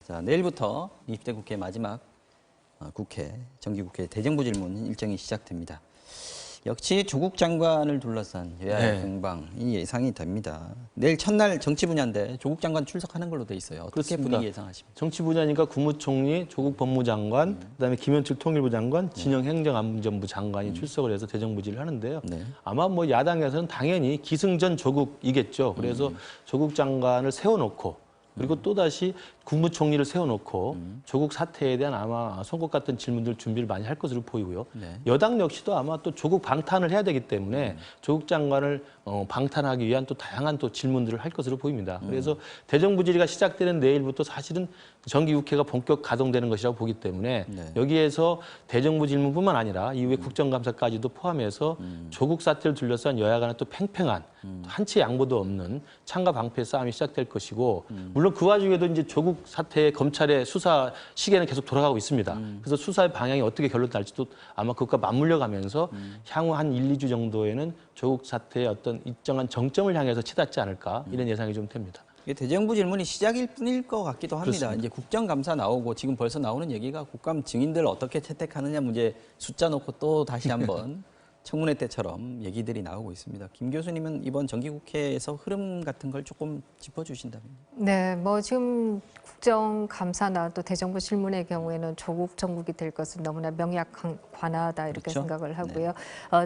자, 내일부터 20대 국회 마지막 정기국회 대정부 질문 일정이 시작됩니다. 역시 조국 장관을 둘러싼 여야의 공방이 예상이 됩니다. 내일 첫날 정치 분야인데 조국 장관 출석하는 걸로 돼 있어요. 어떻게 그렇습니다. 분위기 예상하십니까? 정치 분야니까 국무총리, 조국 법무장관, 그다음에 김현철 통일부 장관, 진영 행정안전부 장관이 출석을 해서 대정부질을 하는데요. 아마 뭐 야당에서는 당연히 기승전 조국이겠죠. 그래서 조국 장관을 세워놓고 그리고 또다시 국무총리를 세워놓고 조국 사태에 대한 아마 송곳 같은 질문들 준비를 많이 할 것으로 보이고요. 여당 역시도 아마 또 조국 방탄을 해야 되기 때문에 조국 장관을 방탄하기 위한 또 다양한 또 질문들을 할 것으로 보입니다. 그래서 대정부 질의가 시작되는 내일부터 사실은 정기국회가 본격 가동되는 것이라고 보기 때문에 여기에서 대정부 질문뿐만 아니라 이후에 국정감사까지도 포함해서 조국 사태를 둘러싼 여야 간의 또 팽팽한 한치 양보도 없는 창과 방패의 싸움이 시작될 것이고 물론 그 와중에도 이제 조국 사태의 검찰의 수사 시계는 계속 돌아가고 있습니다. 그래서 수사의 방향이 어떻게 결론날지도 아마 그것과 맞물려 가면서 향후 한 1, 2주 정도에는 조국 사태의 어떤 일정한 정점을 향해서 치닫지 않을까 이런 예상이 좀 됩니다. 이게 대정부 질문이 시작일 뿐일 것 같기도 합니다. 그렇습니다. 이제 국정감사 나오고 지금 벌써 나오는 얘기가 국감 증인들 어떻게 채택하느냐 문제 숫자 놓고 또 다시 한번 청문회 때처럼 얘기들이 나오고 있습니다. 김 교수님은 이번 정기국회에서 흐름 같은 걸 조금 짚어주신다면. 네, 뭐 지금 국정감사나 또 대정부 질문의 경우에는 조국 정국이 될 것은 너무나 명약관하다 이렇게 그렇죠? 생각을 하고요.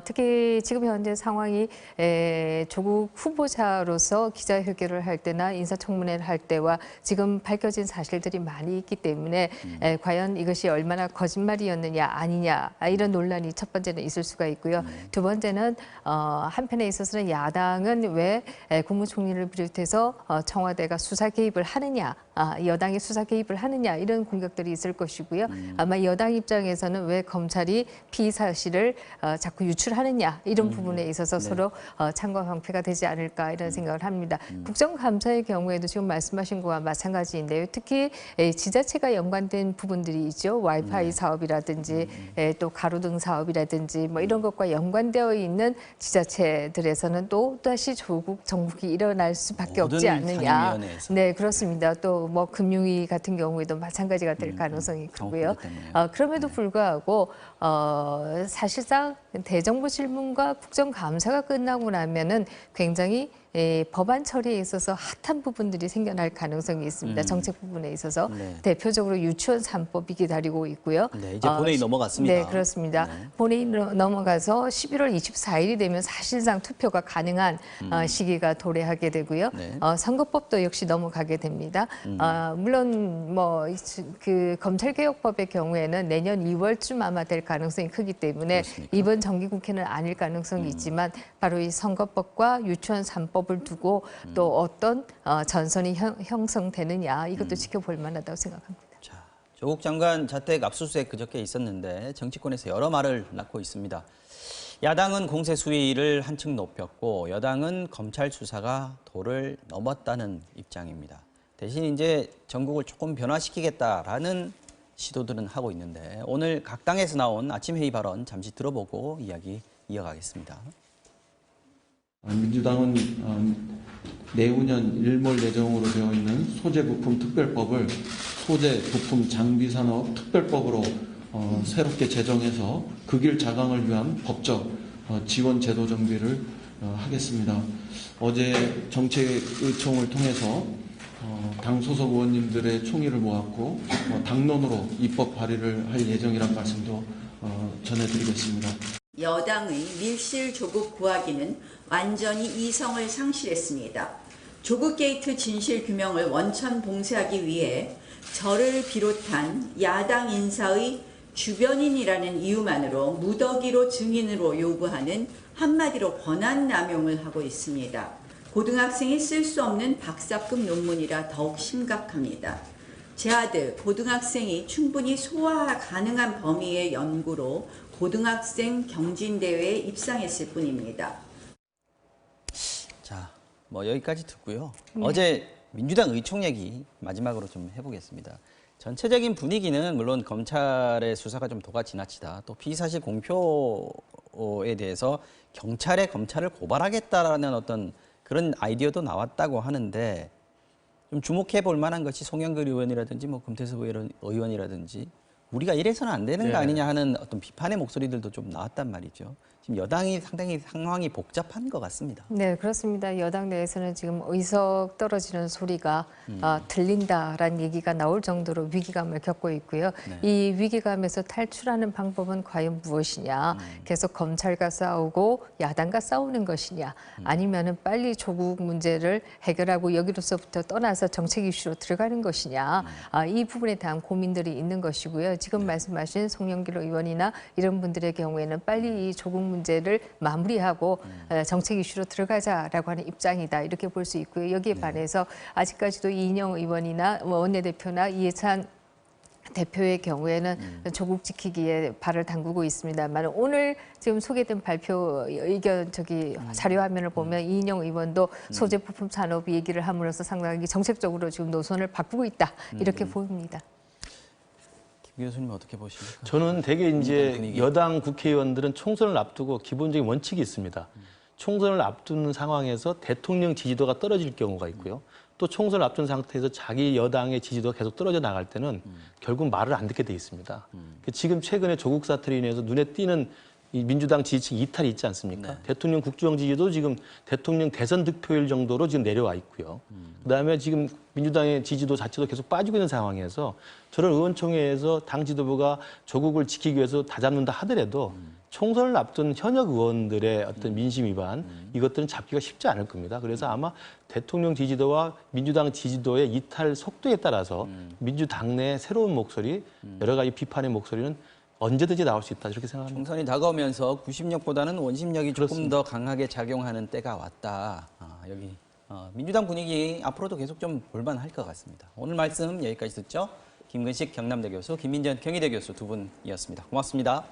특히 지금 현재 상황이 조국 후보자로서 기자회견을 할 때나 인사청문회를 할 때와 지금 밝혀진 사실들이 많이 있기 때문에 과연 이것이 얼마나 거짓말이었느냐 아니냐 이런 논란이 첫 번째는 있을 수가 있고요. 두 번째는 한편에 있어서는 야당은 왜 국무총리를 비롯해서 청와대가 수사 개입을 하느냐, 여당이 수사 개입을 하느냐 이런 공격들이 있을 것이고요. 아마 여당 입장에서는 왜 검찰이 피의 사실을 자꾸 유출하느냐 이런 부분에 있어서 서로 창과 방패가 되지 않을까 이런 생각을 합니다. 국정감사의 경우에도 지금 말씀하신 거와 마찬가지인데요. 특히 지자체가 연관된 부분들이 있죠. 와이파이 사업이라든지 또 가로등 사업이라든지 뭐 이런 것과 연관되어 있는 지자체들에서는 또 다시 조국 정국이 일어날 수밖에 없지 않느냐. 네, 그렇습니다. 또 뭐 금융위 같은 경우에도 마찬가지가 될 가능성이 크고요. 그럼에도 불구하고 사실상 대정부 질문과 국정감사가 끝나고 나면은 굉장히 법안 처리에 있어서 핫한 부분들이 생겨날 가능성이 있습니다. 정책 부분에 있어서 대표적으로 유치원 3법이 기다리고 있고요. 네, 이제 본회의 넘어갔습니다. 네, 그렇습니다. 본회의 넘어가서 11월 24일이 되면 사실상 투표가 가능한 시기가 도래하게 되고요. 선거법도 역시 넘어가게 됩니다. 물론 뭐 그 검찰개혁법의 경우에는 내년 2월쯤 아마 될 가능성이 크기 때문에 그렇습니까? 이번 정기국회는 아닐 가능성이 있지만 바로 이 선거법과 유치원 3법을 두고 또 어떤 전선이 형성되느냐 이것도 지켜볼 만하다고 생각합니다. 자, 조국 장관 자택 압수수색 그저께 있었는데 정치권에서 여러 말을 낳고 있습니다. 야당은 공세 수위를 한층 높였고 여당은 검찰 수사가 도를 넘었다는 입장입니다. 대신 이제 전국을 조금 변화시키겠다라는 시도들은 하고 있는데 오늘 각 당에서 나온 아침 회의 발언 잠시 들어보고 이야기 이어가겠습니다. 민주당은 내후년 일몰 예정으로 되어 있는 소재부품 특별법을 소재부품 장비산업 특별법으로 새롭게 제정해서 그 길 자강을 위한 법적 지원 제도 정비를 하겠습니다. 어제 정책의총을 통해서 당 소속 의원님들의 총의를 모았고 당론으로 입법 발의를 할 예정이란 말씀도 전해드리겠습니다. 여당의 밀실 조국 구하기는 완전히 이성을 상실했습니다. 조국 게이트 진실 규명을 원천 봉쇄하기 위해 저를 비롯한 야당 인사의 주변인이라는 이유만으로 무더기로 증인으로 요구하는 한마디로 권한 남용을 하고 있습니다. 고등학생이 쓸 수 없는 박사급 논문이라 더욱 심각합니다. 제 아들 고등학생이 충분히 소화 가능한 범위의 연구로 고등학생 경진대회에 입상했을 뿐입니다. 자, 뭐 여기까지 듣고요. 어제 민주당 의총 얘기 마지막으로 좀 해보겠습니다. 전체적인 분위기는 물론 검찰의 수사가 좀 도가 지나치다. 또 피의사실 공표에 대해서 경찰에 검찰을 고발하겠다라는 어떤 그런 아이디어도 나왔다고 하는데 좀 주목해 볼 만한 것이 송영길 의원이라든지 뭐 금태섭 의원이라든지 우리가 이래서는 안 되는 거 아니냐 하는 어떤 비판의 목소리들도 좀 나왔단 말이죠. 지금 여당이 상당히 상황이 복잡한 것 같습니다. 네, 그렇습니다. 여당 내에서는 지금 의석 떨어지는 소리가 들린다라는 얘기가 나올 정도로 위기감을 겪고 있고요. 이 위기감에서 탈출하는 방법은 과연 무엇이냐? 계속 검찰과 싸우고 야당과 싸우는 것이냐? 아니면은 빨리 조국 문제를 해결하고 여기로서부터 떠나서 정책 이슈로 들어가는 것이냐? 이 부분에 대한 고민들이 있는 것이고요. 지금 말씀하신 송영길 의원이나 이런 분들의 경우에는 빨리 이 조국 문제를 마무리하고 정책 이슈로 들어가자라고 하는 입장이다 이렇게 볼 수 있고요. 여기에 반해서 아직까지도 이인영 의원이나 원내대표나 이해찬 대표의 경우에는 조국 지키기에 발을 담그고 있습니다만 오늘 지금 소개된 발표 의견 자료 화면을 보면 이인영 의원도 소재 부품 산업 얘기를 함으로써 상당히 정책적으로 지금 노선을 바꾸고 있다 이렇게 보입니다. 김 교수님 어떻게 보십니까? 저는 되게 이제 여당 국회의원들은 총선을 앞두고 기본적인 원칙이 있습니다. 총선을 앞두는 상황에서 대통령 지지도가 떨어질 경우가 있고요. 또 총선을 앞둔 상태에서 자기 여당의 지지도가 계속 떨어져 나갈 때는 결국 말을 안 듣게 돼 있습니다. 지금 최근에 조국 사태로 인해서 눈에 띄는 이 민주당 지지층 이탈이 있지 않습니까? 대통령 국정 지지도 지금 대통령 대선 득표율 정도로 지금 내려와 있고요. 그다음에 지금 민주당의 지지도 자체도 계속 빠지고 있는 상황에서 저런 의원총회에서 당 지도부가 조국을 지키기 위해서 다잡는다 하더라도 총선을 앞둔 현역 의원들의 어떤 민심 위반 이것들은 잡기가 쉽지 않을 겁니다. 그래서 아마 대통령 지지도와 민주당 지지도의 이탈 속도에 따라서 민주당 내 새로운 목소리, 여러 가지 비판의 목소리는 언제든지 나올 수 있다 이렇게 생각합니다. 총선이 다가오면서 구심력보다는 원심력이 조금 더 강하게 작용하는 때가 왔다. 여기 민주당 분위기 앞으로도 계속 좀 볼만할 것 같습니다. 오늘 말씀 여기까지 듣죠. 김근식 경남대 교수, 김민전 경희대 교수 두 분이었습니다. 고맙습니다.